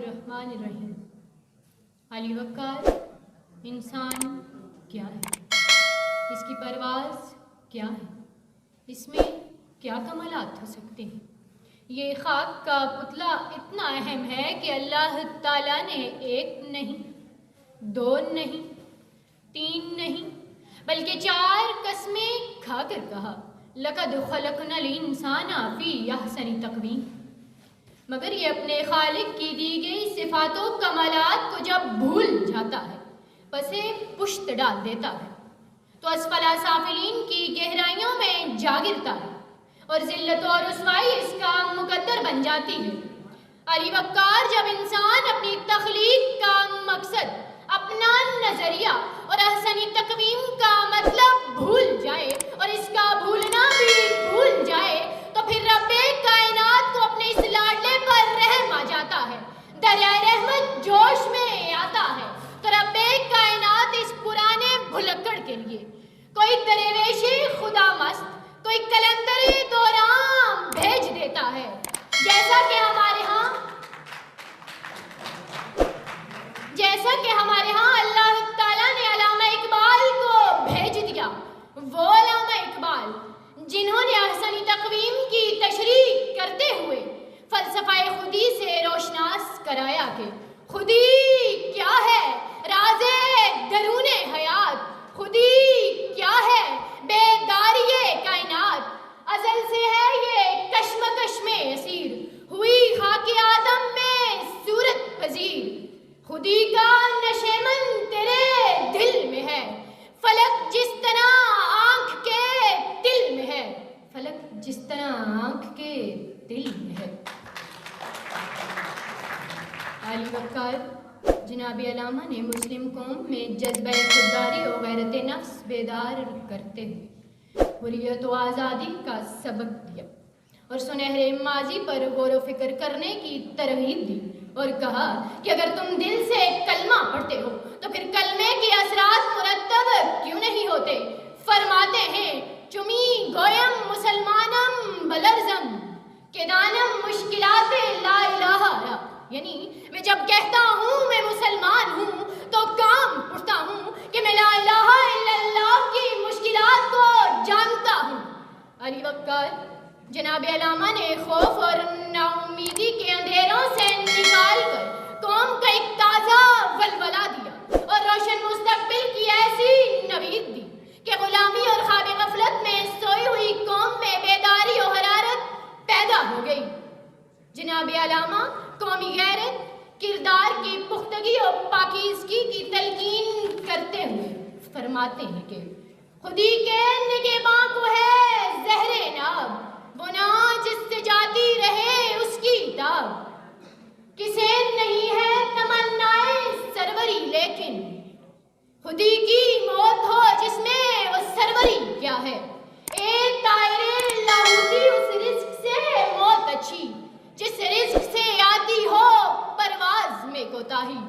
الرحمن الرحیم۔ علی وقار انسان کیا ہے؟ اس کی پرواز کیا ہے؟ اس میں کیا کمالات ہو سکتے ہیں؟ یہ خاک کا پتلا اتنا اہم ہے کہ اللہ تعالیٰ نے ایک نہیں، دو نہیں، تین نہیں، بلکہ 4 قسمیں کھا کر کہا لقد خلقنا الانسان فی احسن تقویم۔ مگر یہ اپنے خالق کی دی گئی صفات و کمالات کو جب بھول جاتا ہے، پسے پشت ڈال دیتا ہے، تو اسفل سافلین کی گہرائیوں میں جا گرتا ہے اور ذلت اور رسوائی اس کا مقدر بن جاتی ہے۔ علی وقار جب انسان اپنی تخلیق کا مقصد، اپنا نظریہ اور احسنی تقویم کا مطلب بھول جائے اور اس کا بھولنا بھی بھول جائے، تو پھر رب کائنات کو اپنے اس لاڈلے پر رحم آ جاتا ہے، دریائے رحمت جوش میں آتا ہے، تو رب کائنات اس پرانے بھلکڑ کے لیے کوئی درویش خدا مست، کوئی کلندر دوران بھیج دیتا ہے۔ جیسا کہ ہمارے ہاں اللہ تعالیٰ نے علامہ اقبال کو بھیج دیا، وہ علامہ اقبال جنہوں نے احسنی تقویم کی تشریح کرتے ہوئے فلسفہ خودی سے روشناس کرایا کہ خودی کیا ہے، راز درون حیات، خودی کیا ہے، بیداری کائنات، ازل سے ہے یہ کشمکش میں اسیر، ہوئی خاک آدم میں صورت پذیر، خودی کا نشیمن تیرے دل میں ہے، فلک جس طرح آنکھ کے دل میں ہے، فلک جس طرح آنکھ کے دل میں ہے۔ علی وقار جناب علامہ نے مسلم قوم میں جذبہ خودداری و غیرت نفس بیدار کرتے ہوئے حریت و آزادی کا سبق دیا اور سنہرے ماضی پر غور و فکر کرنے کی ترغیب دی اور کہا کہ اگر تم دل سے کلمہ پڑھتے ہو تو پھر کلمے کے اثرات مرتب کیوں نہیں ہوتے؟ فرماتے ہیں چمی گویم مسلمانم بلرزم کہ دانم مشکلات لا الہ را، یعنی میں جب کہتا ہوں میں مسلمان ہوں تو کام اٹھتا ہوں کہ میں لا الہ الا اللہ کی مشکلات کو جانتا ہوں۔ علی وقار جناب علامہ نے خوف اور ناامیدی کے اندھیروں سے نکال کر قوم کا ایک تازہ ولولہ دیا اور روشن مستقبل کی ایسی نوید دی کہ غلامی اور خواب غفلت میں سوئی ہوئی قوم میں بیداری و حرارت پیدا ہو گئی۔ جناب علامہ قومی غیرت، کردار کی پختگی اور پاکیزگی کی تلقین کرتے ہوئے فرماتے ہیں کہ خودی کے نگہباں کو ہے زہر ناب، وہ نا جس سے جاتی رہے اس کی تاب، کسے نہیں ہے تمنائے سروری لیکن خودی کی موت ہو جس میں وہ سروری کیا ہے۔ ایک طائر لاہوتی اس رزق سے موت اچھی جس رزق سے آتی ہو پرواز میں کوتاہی،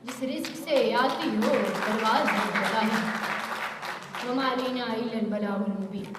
جس رزق سے آتی ہو پرواز میں کوتاہی۔ وما علینا الا البلاغ المبین۔